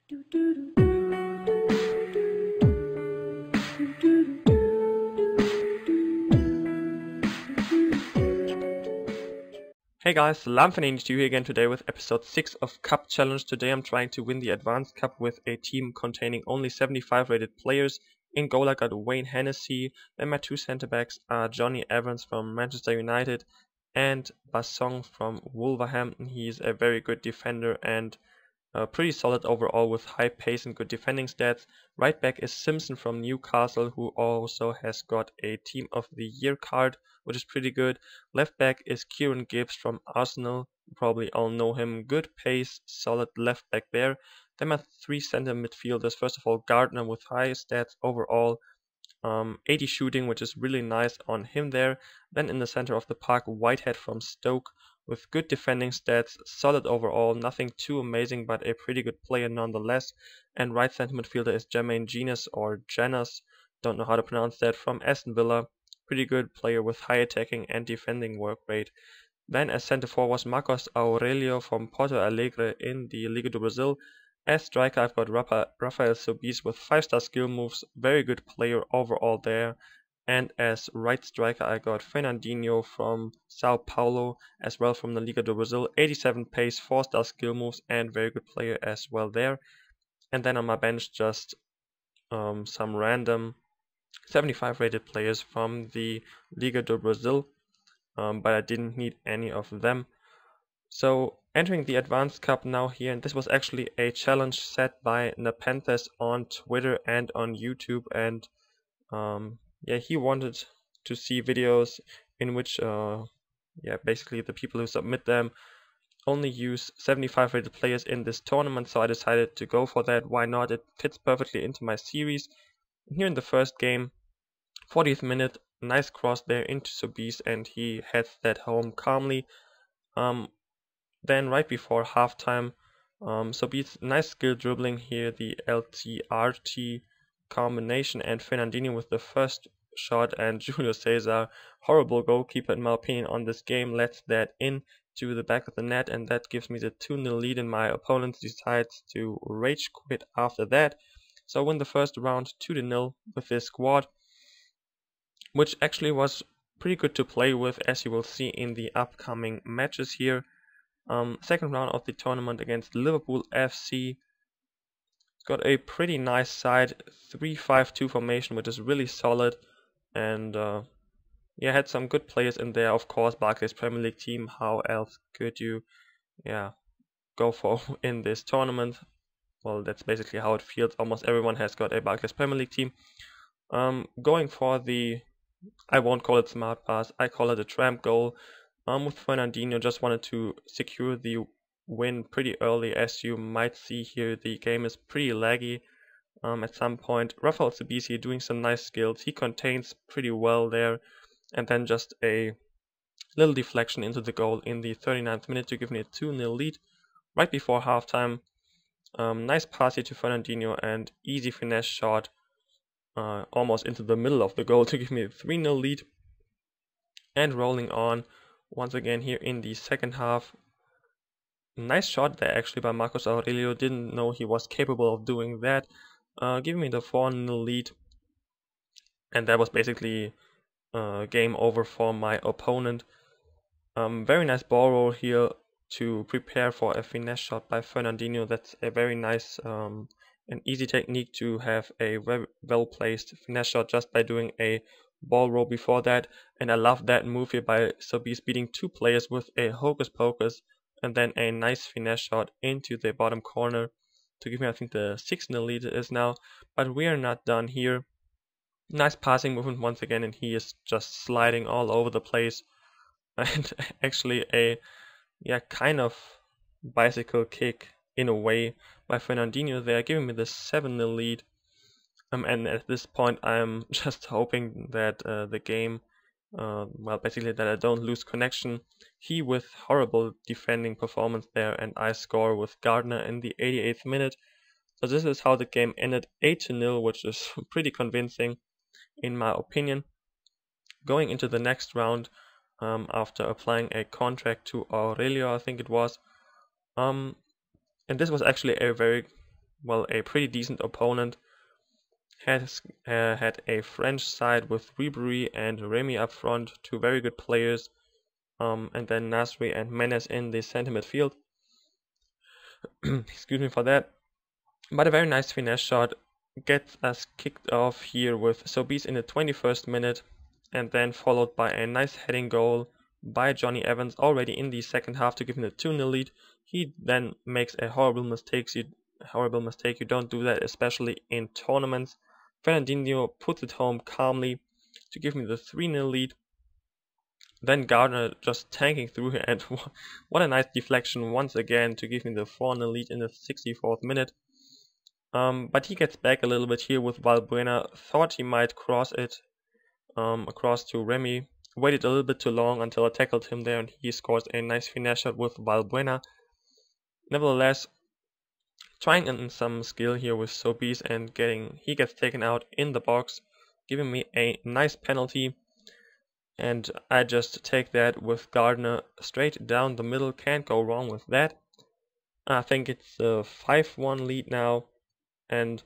Hey guys, Lamfan82 here again today with episode 6 of Cup Challenge. Today I'm trying to win the Advanced Cup with a team containing only 75 rated players. In goal I got Wayne Hennessy, then my two centre backs are Johnny Evans from Manchester United and Basong from Wolverhampton. He's a very good defender and pretty solid overall with high pace and good defending stats. Right back is Simpson from Newcastle, who also has got a Team of the Year card, which is pretty good. Left back is Kieran Gibbs from Arsenal. You probably all know him. Good pace, solid left back there. Then my three center midfielders. First of all, Gardner with high stats overall. 80 shooting, which is really nice on him there. Then in the center of the park, Whitehead from Stoke with good defending stats, solid overall, nothing too amazing, but a pretty good player nonetheless. And right center midfielder is Jermaine Jenas or Janas, don't know how to pronounce that, from Aston Villa. Pretty good player with high attacking and defending work rate. Then as center forward was Marcos Aurelio from Porto Alegre in the Liga do Brazil. As striker I've got Rafael Sobis with 5-star skill moves, very good player overall there. And as right striker I got Fernandinho from Sao Paulo, as well from the Liga do Brazil, 87 pace, 4-star skill moves and very good player as well there. And then on my bench just some random 75 rated players from the Liga do Brazil, but I didn't need any of them. So entering the Advanced Cup now here, and this was actually a challenge set by Nepenthes on Twitter and on YouTube, and yeah, he wanted to see videos in which basically the people who submit them only use 75 rated players in this tournament, so I decided to go for that. Why not? It fits perfectly into my series. Here in the first game, 40th minute, nice cross there into Sobeys, and he heads that home calmly. Then right before halftime, Sobeys, nice skill dribbling here, the LT-RT combination, and Fernandinho with the first shot, and Julio Cesar, horrible goalkeeper in my opinion on this game, lets that in to the back of the net, and that gives me the 2-0 lead, and my opponent decides to rage quit after that. So I win the first round 2-0 with this squad, which actually was pretty good to play with, as you will see in the upcoming matches here. Second round of the tournament against Liverpool FC. Got a pretty nice side, 3-5-2 formation, which is really solid, and yeah, had some good players in there. Of course, Barclays Premier League team. How else could you, go for in this tournament? Well, that's basically how it feels. Almost everyone has got a Barclays Premier League team. Going for the, I won't call it smart pass, I call it a tramp goal. With Fernandinho, just wanted to secure the win pretty early. As you might see here, the game is pretty laggy at some point. Rafael Sobis here doing some nice skills. He contains pretty well there, and then just a little deflection into the goal in the 39th minute to give me a 2-0 lead. Right before halftime, nice pass here to Fernandinho and easy finesse shot almost into the middle of the goal to give me a 3-0 lead. And rolling on once again here in the second half. Nice shot there actually by Marcos Aurelio. Didn't know he was capable of doing that. Giving me the 4-0 lead. And that was basically game over for my opponent. Very nice ball roll here to prepare for a finesse shot by Fernandinho. That's a very nice and easy technique to have a very well placed finesse shot just by doing a ball roll before that. And I love that move here by Sobeys, beating two players with a hocus pocus and then a nice finesse shot into the bottom corner to give me, I think, the 6-0 lead it is now. But we are not done here. Nice passing movement once again, and he is just sliding all over the place. And actually a kind of bicycle kick in a way by Fernandinho there, giving me the 7-0 lead. And at this point I'm just hoping that the game, basically that I don't lose connection. He with horrible defending performance there, and I score with Gardner in the 88th minute. So this is how the game ended, 8-0, which is pretty convincing in my opinion. Going into the next round, after applying a contract to Aurelio, I think it was, and this was actually a very well, a pretty decent opponent. Had a French side with Ribery and Remy up front, two very good players, and then Nasri and Menes in the center midfield. Excuse me for that. But a very nice finesse shot gets us kicked off here with Sobeys in the 21st minute, and then followed by a nice heading goal by Johnny Evans already in the second half to give him the 2-0 lead. He then makes a horrible mistake. You don't do that, especially in tournaments. Fernandinho puts it home calmly to give me the 3-0 lead. Then Gardner just tanking through here, and what a nice deflection once again to give me the 4-0 lead in the 64th minute. But he gets back a little bit here with Valbuena. Thought he might cross it across to Remy. Waited a little bit too long until I tackled him there, and he scores a nice finesse shot with Valbuena. Nevertheless, trying in some skill here with Sobeys, and he gets taken out in the box, giving me a nice penalty. And I just take that with Gardner straight down the middle. Can't go wrong with that. I think it's a 5-1 lead now. And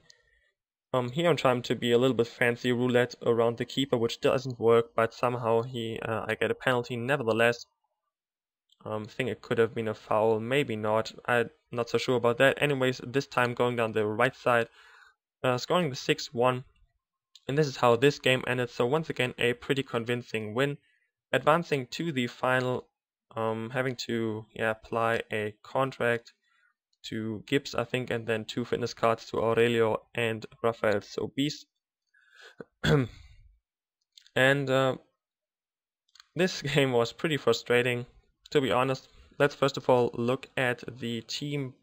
here I'm trying to be a little bit fancy roulette around the keeper, which doesn't work, but somehow I get a penalty nevertheless. Think it could have been a foul, maybe not. I'm not so sure about that. Anyways, this time going down the right side, scoring the 6-1. And this is how this game ended. So once again, a pretty convincing win. Advancing to the final, having to apply a contract to Gibbs, I think, and then 2 fitness cards to Aurelio and Rafael Sobeys. And this game was pretty frustrating, to be honest. Let's first of all look at the team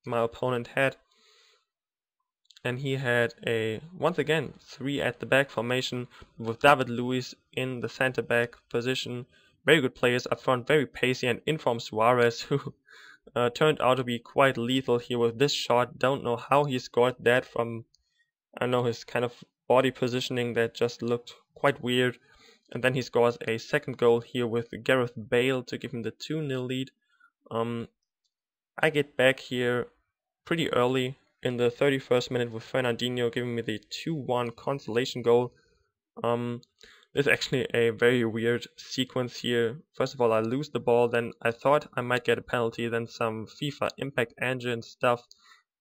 my opponent had. And he had once again, 3 at the back formation with David Luiz in the center back position. Very good players up front, very pacey, and informed Suarez, who turned out to be quite lethal here with this shot. Don't know how he scored that from, I know, his kind of body positioning that just looked quite weird. And then he scores a second goal here with Gareth Bale to give him the 2-0 lead. I get back here pretty early in the 31st minute with Fernandinho giving me the 2-1 consolation goal. There's actually a very weird sequence here. First of all, I lose the ball, then I thought I might get a penalty, then some FIFA Impact Engine stuff,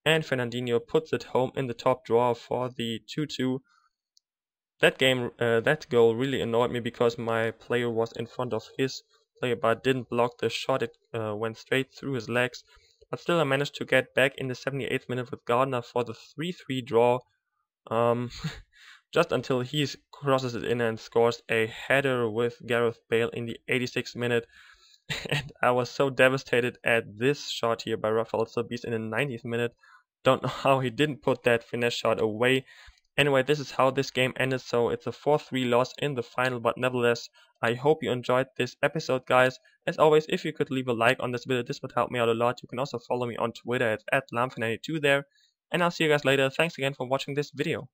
and Fernandinho puts it home in the top drawer for the 2-2. That goal really annoyed me because my player was in front of his player but didn't block the shot. It went straight through his legs. But still, I managed to get back in the 78th minute with Gardner for the 3-3 draw. Just until he crosses it in and scores a header with Gareth Bale in the 86th minute. And I was so devastated at this shot here by Rafael Sobeys in the 90th minute. Don't know how he didn't put that finesse shot away. Anyway, this is how this game ended, so it's a 4-3 loss in the final, but nevertheless, I hope you enjoyed this episode, guys. As always, if you could leave a like on this video, this would help me out a lot. You can also follow me on Twitter at @lamfin92 there, and I'll see you guys later. Thanks again for watching this video.